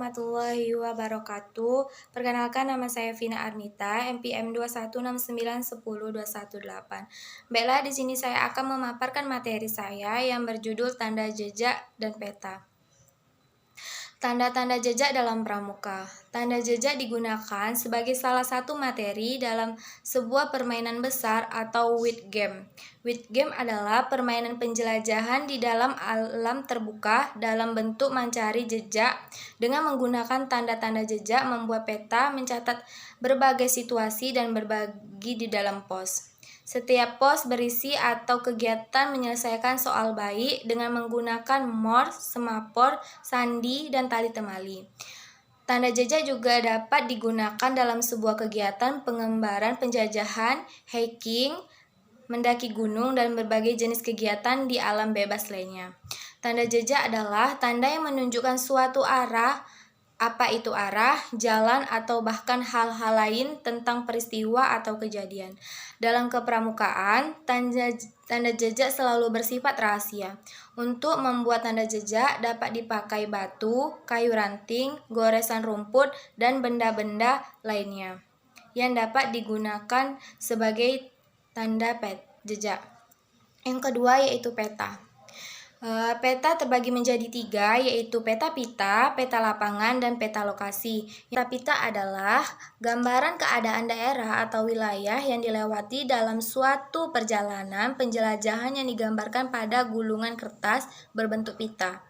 warahmatullahi wabarakatuh. Perkenalkan, nama saya Vina Arnita, NPM 216910218. Baiklah, di sini saya akan memaparkan materi saya yang berjudul tanda jejak dan peta. Tanda-tanda jejak dalam pramuka. Tanda jejak digunakan sebagai salah satu materi dalam sebuah permainan besar atau word game. Word game adalah permainan penjelajahan di dalam alam terbuka dalam bentuk mencari jejak dengan menggunakan tanda-tanda jejak, membuat peta, mencatat berbagai situasi dan berbagi di dalam pos. Setiap pos berisi atau kegiatan menyelesaikan soal baik dengan menggunakan mor, semapor, sandi, dan tali temali. Tanda jejak juga dapat digunakan dalam sebuah kegiatan pengembaraan penjajahan, hiking, mendaki gunung, dan berbagai jenis kegiatan di alam bebas lainnya. Tanda jejak adalah tanda yang menunjukkan suatu arah, apa itu arah, jalan, atau bahkan hal-hal lain tentang peristiwa atau kejadian. Dalam kepramukaan, tanda jejak selalu bersifat rahasia. Untuk membuat tanda jejak dapat dipakai batu, kayu ranting, goresan rumput, dan benda-benda lainnya yang dapat digunakan sebagai tanda jejak. Yang kedua yaitu peta. Peta terbagi menjadi 3, yaitu peta pita, peta lapangan, dan peta lokasi. Peta pita adalah gambaran keadaan daerah atau wilayah yang dilewati dalam suatu perjalanan penjelajahan yang digambarkan pada gulungan kertas berbentuk pita.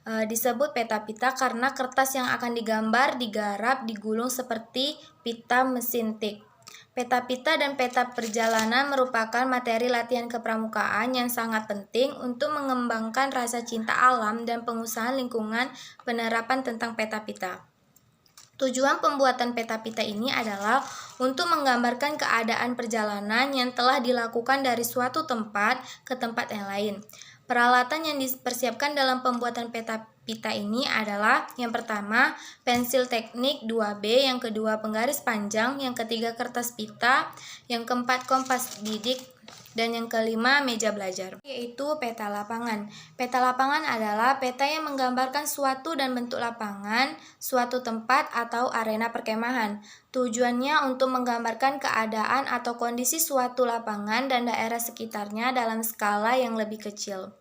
Disebut peta pita karena kertas yang akan digambar digarap digulung seperti pita mesin tik. Peta pita dan peta perjalanan merupakan materi latihan kepramukaan yang sangat penting untuk mengembangkan rasa cinta alam dan pengusahaan lingkungan penerapan tentang peta pita. Tujuan pembuatan peta pita ini adalah untuk menggambarkan keadaan perjalanan yang telah dilakukan dari suatu tempat ke tempat yang lain. Peralatan yang dipersiapkan dalam pembuatan peta pita ini adalah yang pertama pensil teknik 2B, yang kedua penggaris panjang, yang ketiga kertas pita, yang keempat kompas bidik, dan yang kelima meja belajar. Yaitu peta lapangan. Peta lapangan adalah peta yang menggambarkan suatu dan bentuk lapangan, suatu tempat atau arena perkemahan. Tujuannya untuk menggambarkan keadaan atau kondisi suatu lapangan dan daerah sekitarnya dalam skala yang lebih kecil.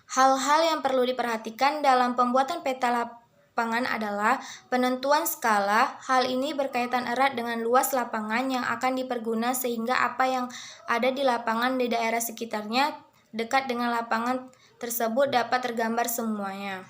Hal-hal yang perlu diperhatikan dalam pembuatan peta lapangan adalah penentuan skala. Hal ini berkaitan erat dengan luas lapangan yang akan diperguna sehingga apa yang ada di lapangan di daerah sekitarnya dekat dengan lapangan tersebut dapat tergambar semuanya.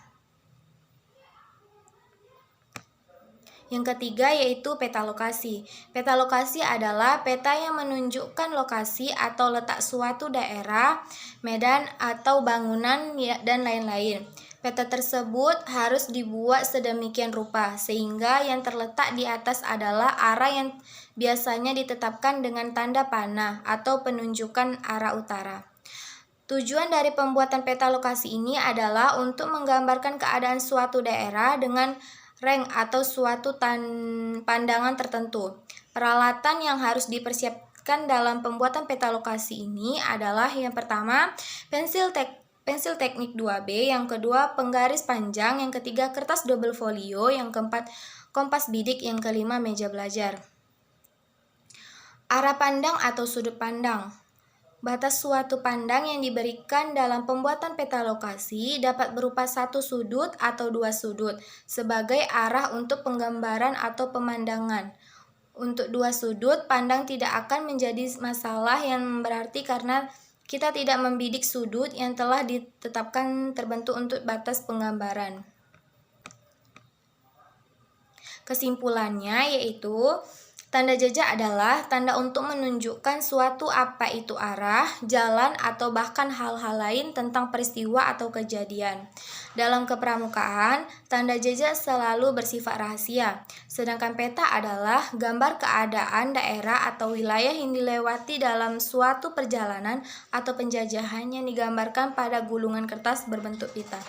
Yang ketiga yaitu peta lokasi. Peta lokasi adalah peta yang menunjukkan lokasi atau letak suatu daerah, medan, atau bangunan dan lain-lain. Peta tersebut harus dibuat sedemikian rupa sehingga yang terletak di atas adalah arah yang biasanya ditetapkan dengan tanda panah atau penunjukan arah utara. Tujuan dari pembuatan peta lokasi ini adalah untuk menggambarkan keadaan suatu daerah dengan rank atau suatu pandangan tertentu. Peralatan yang harus dipersiapkan dalam pembuatan peta lokasi ini adalah yang pertama pensil teknik 2B, yang kedua penggaris panjang, yang ketiga kertas double folio, yang keempat kompas bidik, yang kelima meja belajar. Arah pandang atau sudut pandang. Batas suatu pandang yang diberikan dalam pembuatan peta lokasi dapat berupa satu sudut atau dua sudut sebagai arah untuk penggambaran atau pemandangan. Untuk dua sudut pandang tidak akan menjadi masalah yang berarti karena kita tidak membidik sudut yang telah ditetapkan terbentuk untuk batas penggambaran. Kesimpulannya yaitu tanda jejak adalah tanda untuk menunjukkan suatu apa itu arah, jalan, atau bahkan hal-hal lain tentang peristiwa atau kejadian. Dalam kepramukaan, tanda jejak selalu bersifat rahasia, sedangkan peta adalah gambar keadaan daerah atau wilayah yang dilewati dalam suatu perjalanan atau penjajahan yang digambarkan pada gulungan kertas berbentuk pita.